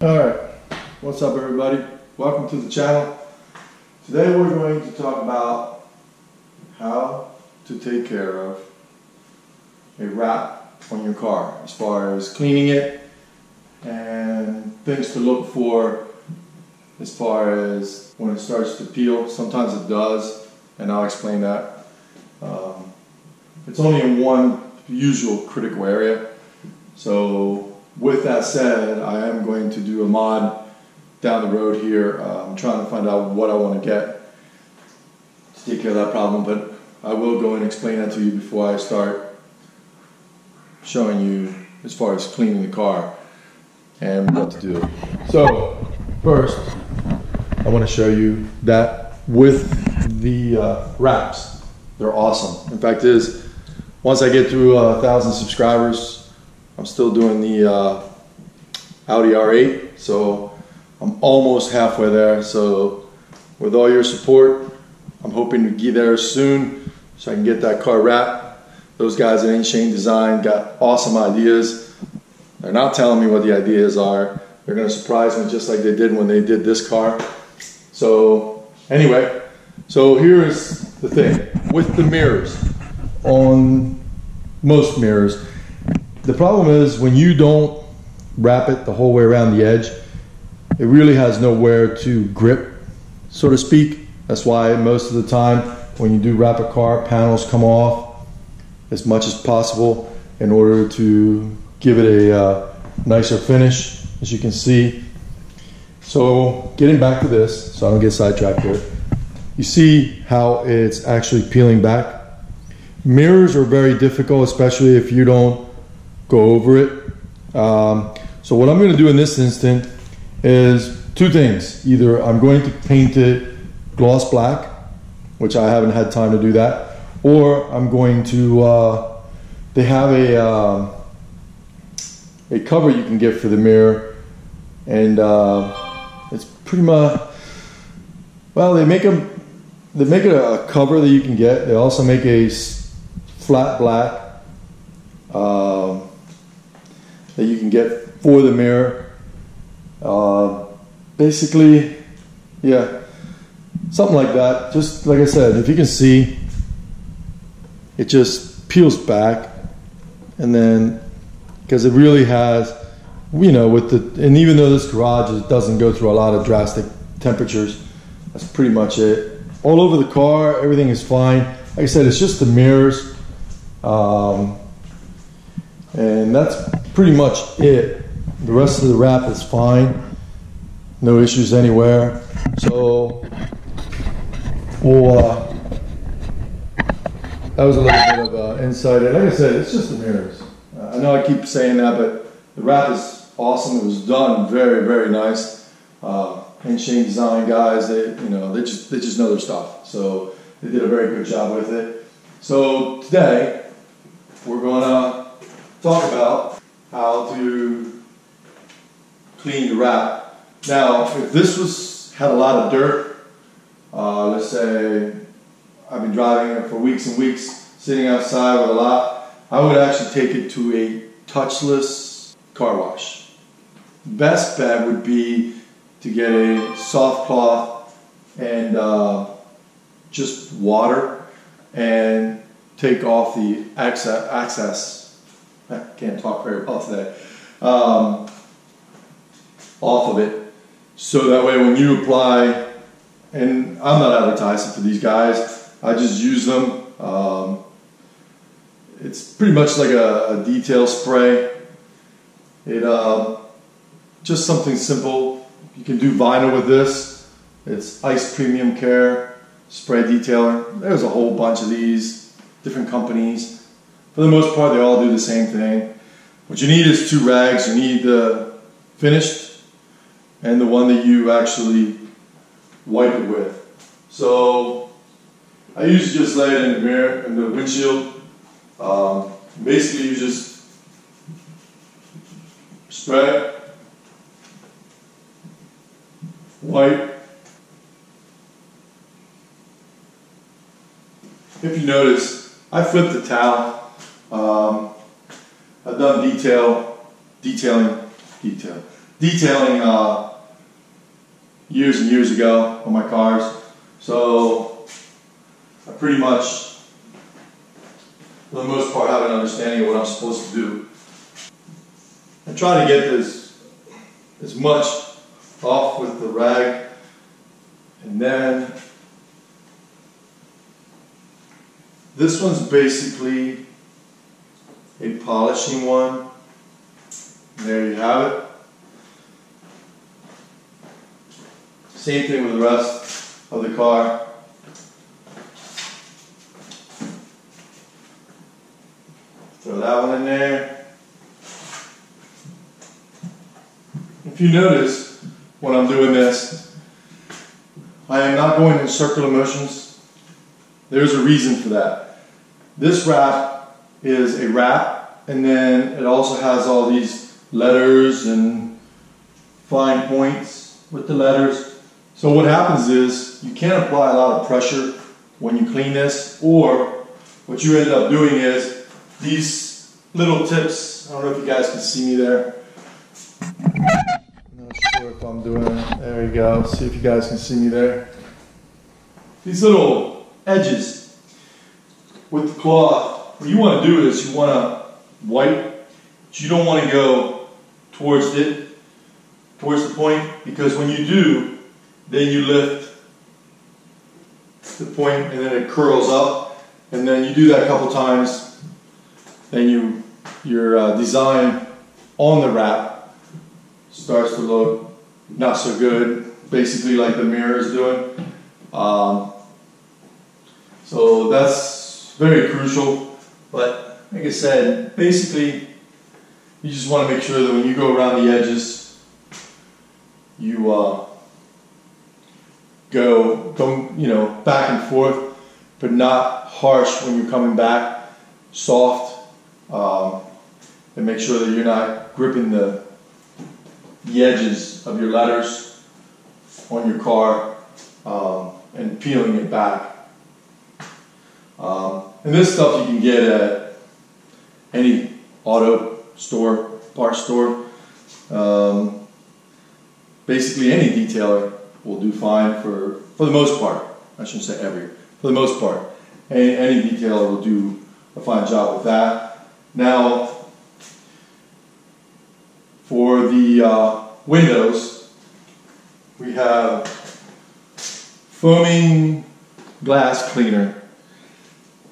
Alright, what's up everybody? Welcome to the channel. Today we're going to talk about how to take care of a wrap on your car as far as cleaning it and things to look for as far as when it starts to peel. Sometimes it does, and I'll explain that. It's only in one usual critical area. So with that said, I am going to do a mod down the road here. I'm trying to find out what I want to get to take care of that problem, but I will go and explain that to you before I start showing you as far as cleaning the car and what to do. So first, I want to show you that with the wraps. They're awesome. In fact, once I get through 1,000 subscribers, I'm still doing the Audi R8, so I'm almost halfway there. So with all your support, I'm hoping to get there soon so I can get that car wrapped. Those guys at Shane Design got awesome ideas. They're not telling me what the ideas are. They're going to surprise me just like they did when they did this car. So anyway, so here is the thing with the mirrors. On most mirrors, the problem is when you don't wrap it the whole way around the edge, it really has nowhere to grip, so to speak. That's why most of the time when you do wrap a car, panels come off as much as possible in order to give it a nicer finish, as you can see. So getting back to this, so I don't get sidetracked here, you see how it's actually peeling back. Mirrors are very difficult, especially if you don't go over it. So what I'm going to do in this instant is two things. Either I'm going to paint it gloss black, which I haven't had time to do that, or I'm going to, they have a cover you can get for the mirror, and it's pretty much, well, they make it a cover that you can get. They also make a flat black that you can get for the mirror. Basically, yeah, something like that. Just like I said, if you can see, it just peels back, and then because it really has, you know, with the, and even though this garage doesn't go through a lot of drastic temperatures, that's pretty much it. All over the car, everything is fine. Like I said, it's just the mirrors. And that's pretty much it. The rest of the wrap is fine. No issues anywhere. So we'll, that was a little bit of insight. And like I said, it's just the mirrors. I know I keep saying that, but the wrap is awesome. It was done very, very nice. And Shane Design guys, they just know their stuff. So they did a very good job with it. So today we're going to talk about how to clean the wrap. Now, if this had a lot of dirt, let's say I've been driving it for weeks and weeks, sitting outside with a lot, I would actually take it to a touchless car wash. Best bet would be to get a soft cloth and just water and take off the excess. I can't talk very well today. Off of it, so that way when you apply, and I'm not advertising for these guys, I just use them. It's pretty much like a detail spray. It just something simple. You can do vinyl with this. It's Ice Premium Care Spray Detailer. There's a whole bunch of these, different companies. For the most part, they all do the same thing. What you need is two rags. You need the finished and the one that you actually wipe it with. So I usually just lay it in the mirror, in the windshield. Basically, you just spray it, wipe. If you notice, I flipped the towel. I've done detailing detailing years and years ago on my cars, so I pretty much, for the most part, have an understanding of what I'm supposed to do. I try to get this as much off with the rag, and then this one's basically a polishing one. There you have it. Same thing with the rest of the car. Throw that one in there. If you notice when I'm doing this, I am not going in circular motions. There's a reason for that. This wrap is a wrap, and then it also has all these letters and fine points with the letters. So what happens is you can't apply a lot of pressure when you clean this, or what you end up doing is these little tips. I don't know if you guys can see me there. I'm not sure if I'm doing it. There you go. See if you guys can see me there. These little edges with the cloth, what you want to do is you want to wipe, but you don't want to go towards the point, because when you do, then you lift the point and then it curls up, and then you do that a couple times, then your design on the wrap starts to look not so good, basically like the mirror is doing. So that's very crucial, but like I said, basically you just want to make sure that when you go around the edges, you go back and forth, but not harsh when you're coming back, soft, and make sure that you're not gripping the edges of your letters on your car and peeling it back. And this stuff you can get at any auto store, parts store. Basically any detailer will do fine for the most part. I shouldn't say every, for the most part. Any detailer will do a fine job with that. Now, for the windows, we have foaming glass cleaner.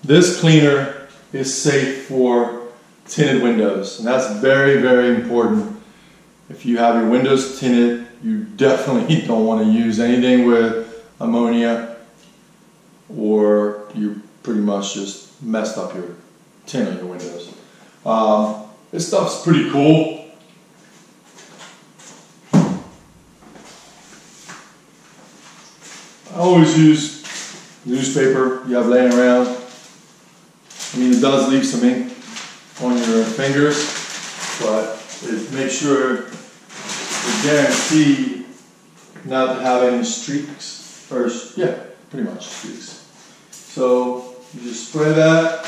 This cleaner is safe for tinted windows, and that's very, very important. If you have your windows tinted, you definitely don't want to use anything with ammonia, or you pretty much just messed up your tint on your windows. This stuff's pretty cool. I always use newspaper you have laying around. I mean, it does leave some ink on your fingers, but it makes sure you guarantee not to have any streaks, or yeah, pretty much streaks. So you just spray that.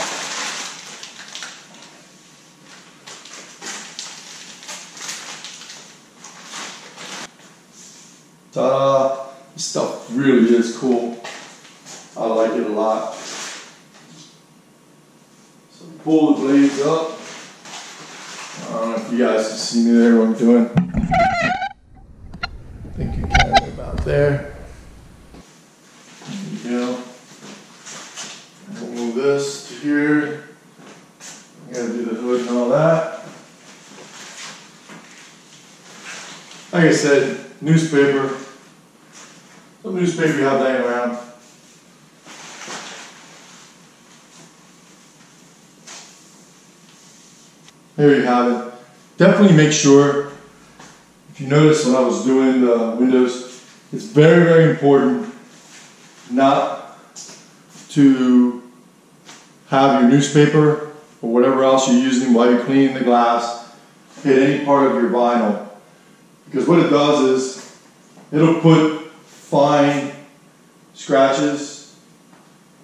Ta-da! This stuff really is cool. I like it a lot. So pull the blades up. I don't know if you guys can see me there, what I'm doing. I think you can right about there. There you go. We'll move this to here. I gotta do the hood and all that. Like I said, newspaper. Some newspaper you have laying around. There you have it. Definitely make sure, if you notice when I was doing the windows, it's very, very important not to have your newspaper or whatever else you're using while you're cleaning the glass hit any part of your vinyl. Because what it does is it'll put fine scratches,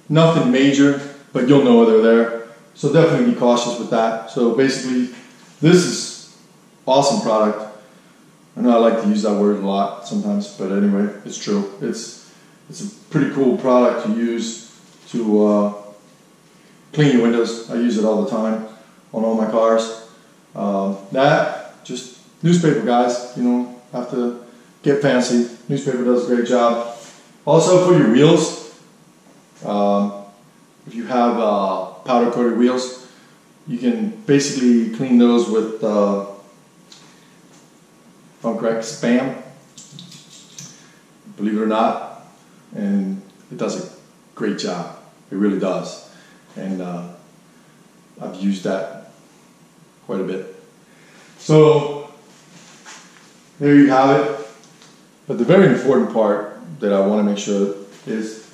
nothing major, but you'll know they're there. So definitely be cautious with that. So basically, this is awesome product. I know I like to use that word a lot sometimes, but anyway, it's true. It's a pretty cool product to use to clean your windows. I use it all the time on all my cars. Just newspaper, guys, you know, have to get fancy. Newspaper does a great job. Also for your wheels, if you have powder coated wheels, you can basically clean those with, if I'm correct, Spam, believe it or not, and it does a great job. It really does, and I've used that quite a bit. So there you have it. But the very important part that I want to make sure is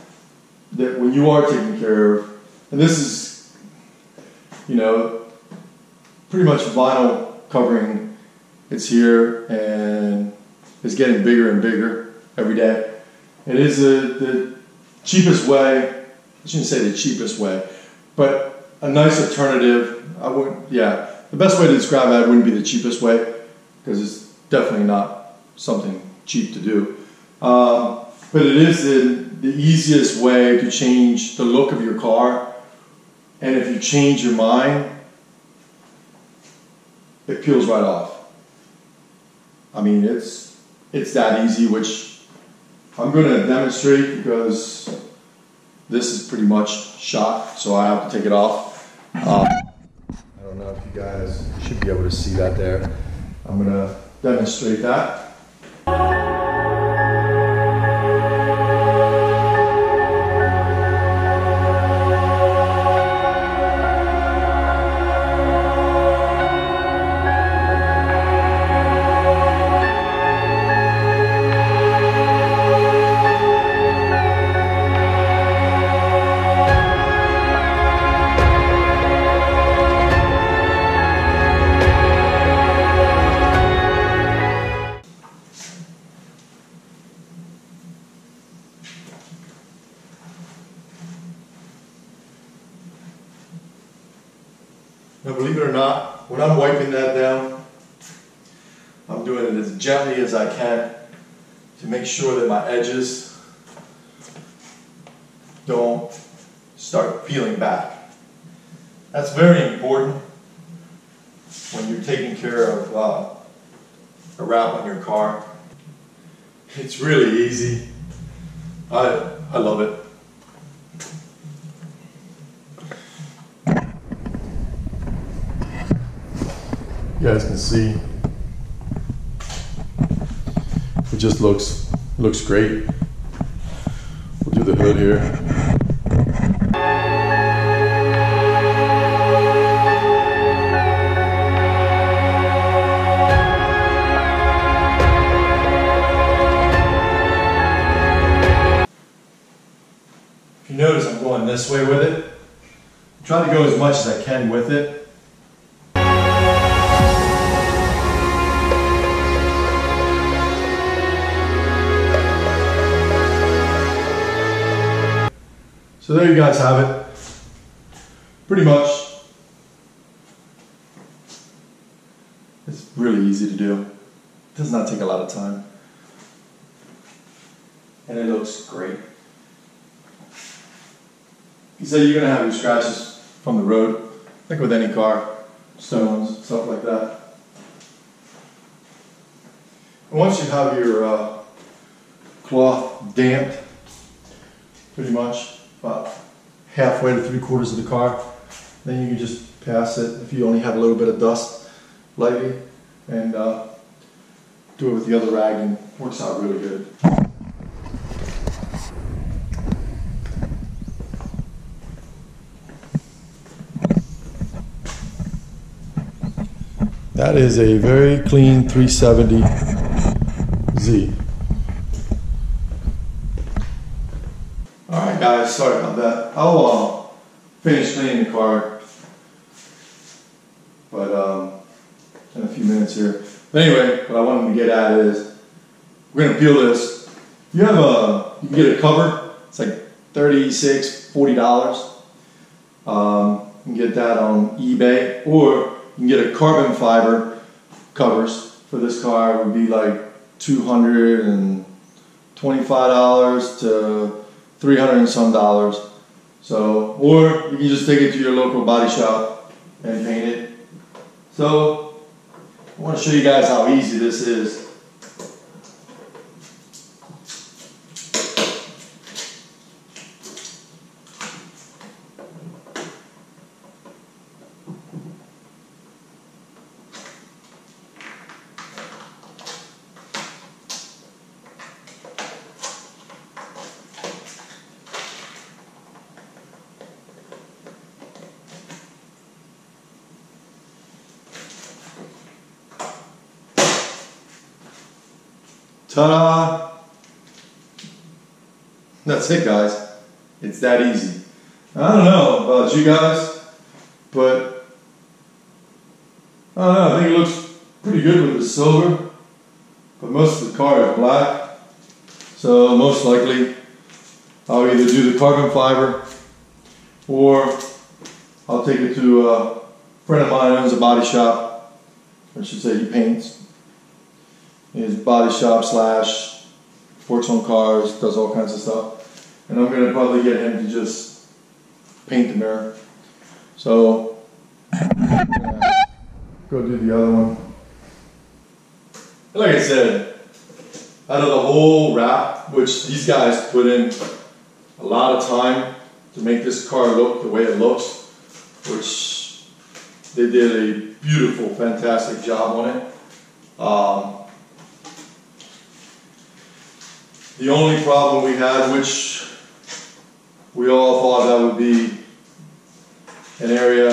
that when you are taking care of, and this is, you know, pretty much vinyl covering, it's here and it's getting bigger and bigger every day. It is the cheapest way, I shouldn't say the cheapest way, but a nice alternative. The best way to describe it wouldn't be the cheapest way, because it's definitely not something cheap to do. But it is the easiest way to change the look of your car. And if you change your mind, it peels right off. I mean, it's that easy, which I'm going to demonstrate because this is pretty much shot, so I have to take it off. I don't know if you guys should be able to see that there. I'm going to demonstrate that. Now, believe it or not, when I'm wiping that down, I'm doing it as gently as I can to make sure that my edges don't start peeling back. That's very important when you're taking care of a wrap on your car. It's really easy. I love it. You guys can see it just looks great. We'll do the hood here. If you notice, I'm going this way with it. I'm trying to go as much as I can with it. So there you guys have it. Pretty much. It's really easy to do. It does not take a lot of time. And it looks great. You say you're going to have your scratches from the road, like with any car, stones, stuff like that. And once you have your cloth damped, pretty much, about halfway to 3/4 of the car, then you can just pass it if you only have a little bit of dust lightly, and do it with the other rag, and it works out really good. That is a very clean 370Z. Alright guys, sorry about that. I'll finish cleaning the car, but in a few minutes here. But anyway, what I wanted to get at is, we're going to peel this. You can get a cover. It's like $36, $40. You can get that on eBay, or you can get a carbon fiber covers for this car would be like $225 to $300 and some dollars. So, or you can just take it to your local body shop and paint it. So, I want to show you guys how easy this is. Ta-da! That's it, guys. It's that easy. I don't know about you guys, but I don't know, I think it looks pretty good with the silver, but most of the car is black, so most likely I'll either do the carbon fiber or I'll take it to a friend of mine who owns a body shop. I should say he paints. His body shop slash works on cars, does all kinds of stuff. And I'm going to probably get him to just paint the mirror. So, go do the other one. Like I said, out of the whole wrap, which these guys put in a lot of time to make this car look the way it looks, which they did a beautiful, fantastic job on it. The only problem we had, which we all thought that would be an area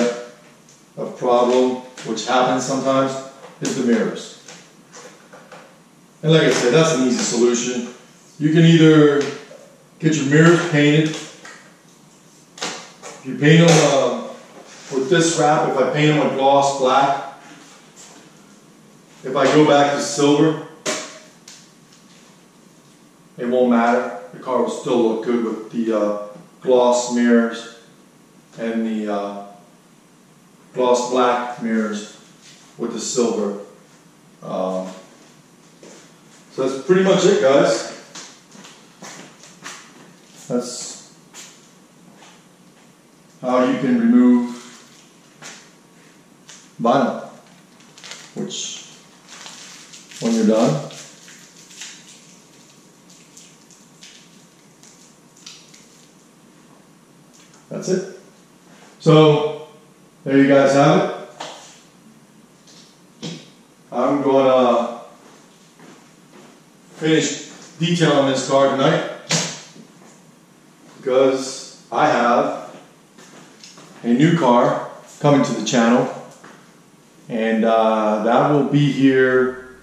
of problem, which happens sometimes, is the mirrors. And like I said, that's an easy solution. You can either get your mirrors painted. If you paint them with this wrap, if I paint them with gloss black, if I go back to silver, it won't matter. The car will still look good with the gloss mirrors and the gloss black mirrors with the silver. So that's pretty much it, guys. That's how you can remove vinyl, which when you're done, that's it. So, there you guys have it. I'm going to finish detailing this car tonight because I have a new car coming to the channel, and that will be here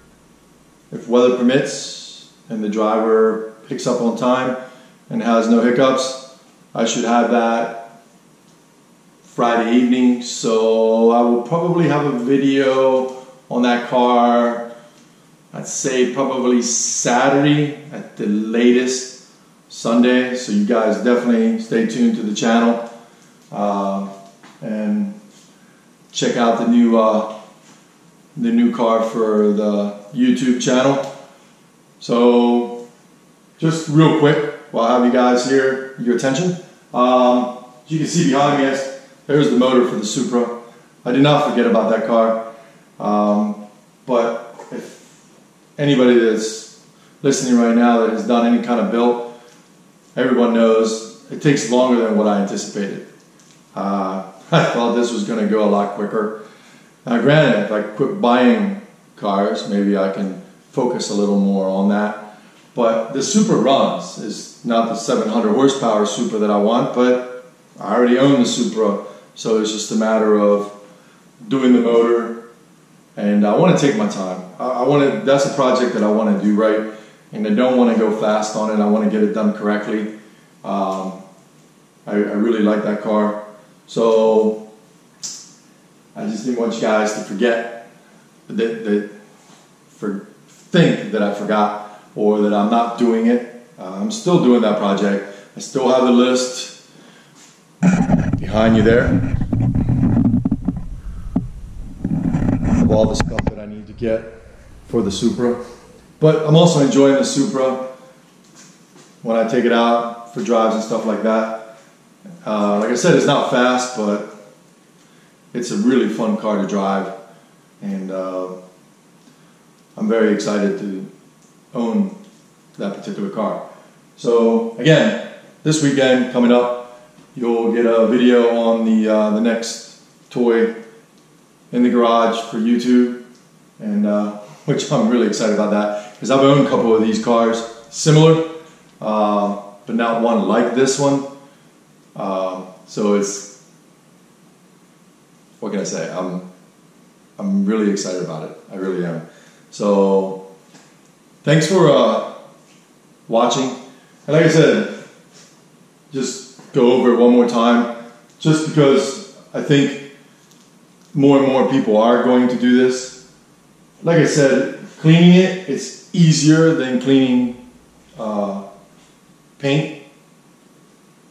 if weather permits and the driver picks up on time and has no hiccups. I should have that Friday evening, so I will probably have a video on that car, I'd say probably Saturday at the latest, Sunday, so you guys definitely stay tuned to the channel and check out the new car for the YouTube channel. So just real quick, while I have you guys here, your attention. You can see behind me, there's the motor for the Supra. I did not forget about that car. But if anybody that's listening right now that has done any kind of build, everyone knows it takes longer than what I anticipated. I thought this was going to go a lot quicker. Now granted, if I quit buying cars, maybe I can focus a little more on that. But the Supra runs. Is not the 700 horsepower Supra that I want, but I already own the Supra, so it's just a matter of doing the motor, and I want to take my time. That's a project that I want to do right, and I don't want to go fast on it. I want to get it done correctly. I really like that car, so I just didn't want you guys to forget think that I forgot or that I'm not doing it. I'm still doing that project. I still have the list behind you there of all the stuff that I need to get. for the Supra. But I'm also enjoying the Supra when I take it out for drives and stuff like that. Like I said, it's not fast, but it's a really fun car to drive, and I'm very excited to own that particular car. So again, this weekend coming up, you'll get a video on the next toy in the garage for YouTube, and which I'm really excited about that, because I've owned a couple of these cars similar, but not one like this one. So it's, what can I say? I'm really excited about it. I really am. So thanks for watching. And like I said, just go over it one more time, just because I think more and more people are going to do this. Like I said, cleaning it, it's easier than cleaning paint.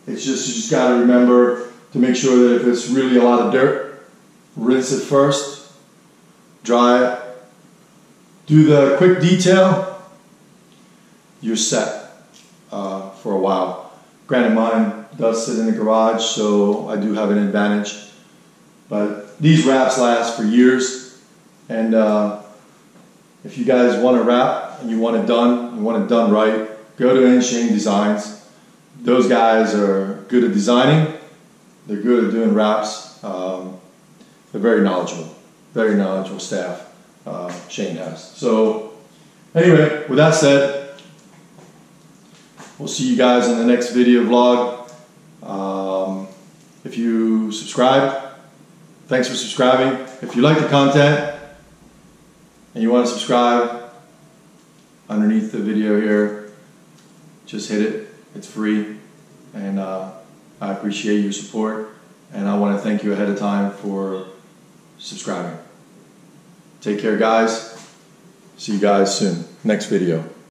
It's just, you just got to remember to make sure that if it's really a lot of dirt, rinse it first, dry it, do the quick detail, you're set for a while. Granted, mine does sit in the garage, so I do have an advantage. But these wraps last for years, and if you guys want to wrap and you want it done right, go to Shane Designs. Those guys are good at designing. They're good at doing wraps. They're very knowledgeable staff. Shane has. So anyway, with that said, we'll see you guys in the next video vlog. If you subscribe, thanks for subscribing. If you like the content and you want to subscribe, underneath the video here, just hit it. It's free, and I appreciate your support, and I want to thank you ahead of time for subscribing. Take care, guys. See you guys soon. Next video.